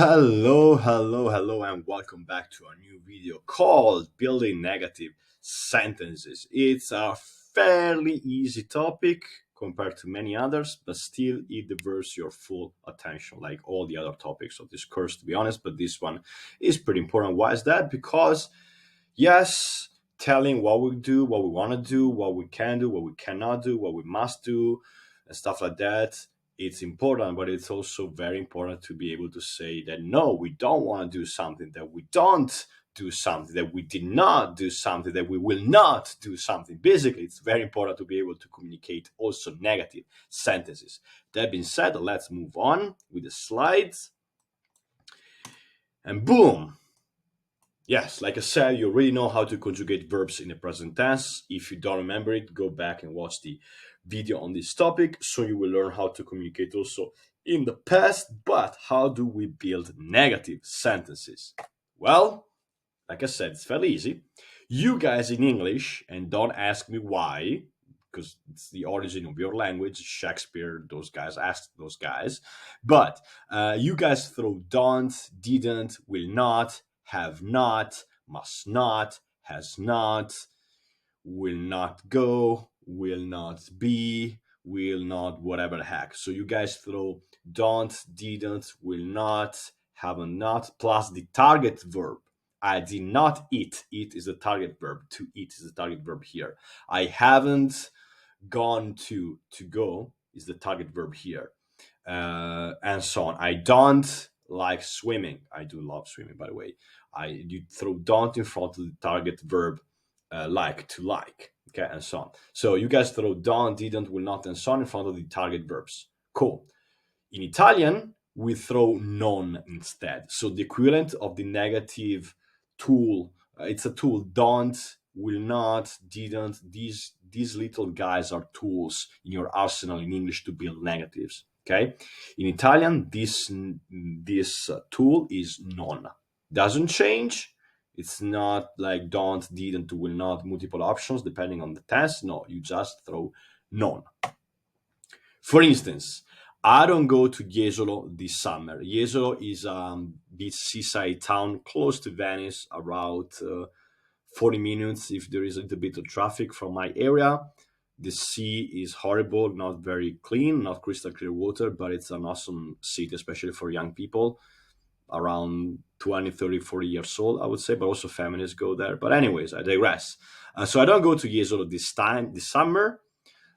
Hello, and welcome back to our new video called Building Negative Sentences. It's a fairly easy topic compared to many others, but still it deserves your full attention, like all the other topics of this course, to be honest. But this one is pretty important. Why is that? Because, yes, telling what we do, what we want to do, what we can do, what we cannot do, what we must do, and stuff like that, it's important, but it's also very important to be able to say that no, we don't want to do something, that we don't do something, that we did not do something, that we will not do something. Basically, it's very important to be able to communicate also negative sentences. That being said, let's move on with the slides. And boom! Yes, like I said, you already know how to conjugate verbs in the present tense. If you don't remember it, go back and watch the video on this topic, so you will learn how to communicate also in the past. But how do we build negative sentences? Well, like I said, it's fairly easy. You guys in English, and don't ask me why, because it's the origin of your language, Shakespeare, those guys asked those guys. But you guys throw don't, didn't, will not, have not, must not, has not, will not go, will not be, will not, whatever the heck. So you guys throw don't, didn't, will not, haven't not, plus the target verb. I did not eat. Eat is the target verb. To eat is the target verb here. I haven't gone to go is the target verb here. And so on. I don't like swimming. I do love swimming, by the way. You throw don't in front of the target verb, like, to like, okay, and so on. So you guys throw don't, didn't, will not, and so on in front of the target verbs. Cool. In Italian, we throw non instead. So the equivalent of the negative tool, it's a tool, don't, will not, didn't. These little guys are tools in your arsenal in English to build negatives. Okay. In Italian, this tool is non. Doesn't change. It's not like don't, didn't, will not, multiple options depending on the tense. No, you just throw non. For instance, I don't go to Jesolo this summer. Jesolo is a beach seaside town close to Venice, around 40 minutes if there is a little bit of traffic from my area. The sea is horrible, not very clean, not crystal clear water, but it's an awesome city, especially for young people around 20, 30, 40 years old, I would say, but also feminists go there. But anyways, I digress. So I don't go to Jesolo this summer.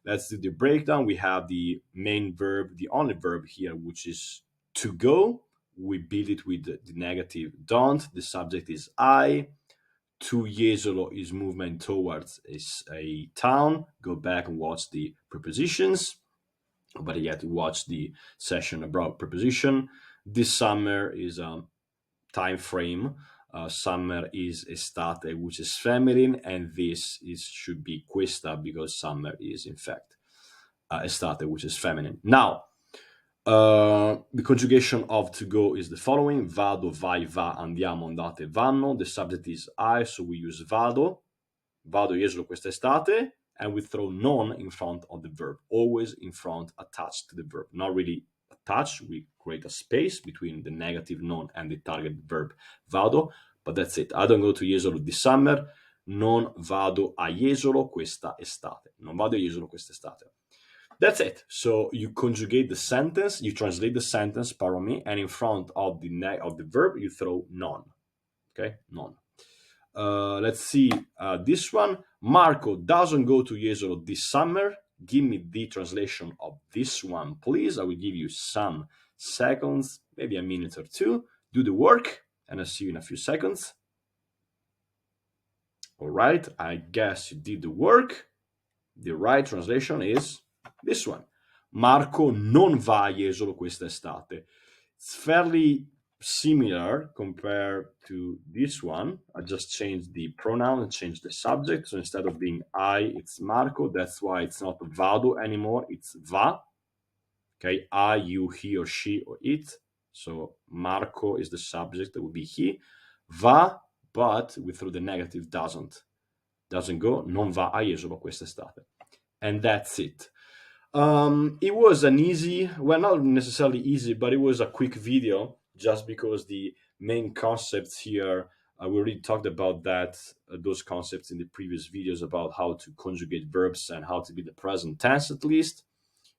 Let's do the breakdown. We have the main verb, the only verb here, which is to go. We build it with the negative don't. The subject is I. To Jesolo is movement towards a town. Go back and watch the prepositions, but you have to watch the session about preposition. This summer is a time frame. Summer is estate, which is feminine, and this should be questa because summer is in fact estate, which is feminine. Now, the conjugation of to go is the following: vado, vai, va, andiamo, andate, vanno. The subject is I, so we use vado. Vado Jesolo quest'estate, and we throw non in front of the verb, always in front, attached to the verb. Not really attached, we create a space between the negative non and the target verb vado, but that's it. I don't go to Jesolo this summer. Non vado a Jesolo questa estate. Non vado a Jesolo quest'estate. That's it. So you conjugate the sentence, you translate the sentence, pardon me, and in front of the verb you throw non. Okay, non. Let's see this one. Marco doesn't go to Jesolo this summer. Give me the translation of this one, please. I will give you some seconds, maybe a minute or two. Do the work, and I'll see you in a few seconds. All right, I guess you did the work. The right translation is this one. Marco non va a Jesolo quest'estate. It's fairly similar compared to this one. I just changed the pronoun and changed the subject. So instead of being I, it's Marco. That's why it's not vado anymore. It's va. Okay, I, you, he or she or it. So Marco is the subject. That would be he. Va, but we throw the negative doesn't go. Non va a Jesolo quest'estate. And that's it. It was an easy, well, not necessarily easy, but it was a quick video just because the main concepts here, we already talked about that, those concepts in the previous videos about how to conjugate verbs and how to be the present tense at least.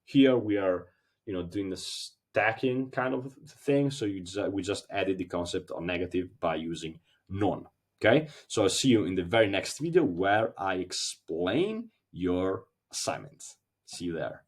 Here we are, doing the stacking kind of thing. So we just added the concept of negative by using non. Okay, so I'll see you in the very next video where I explain your assignment. See you there.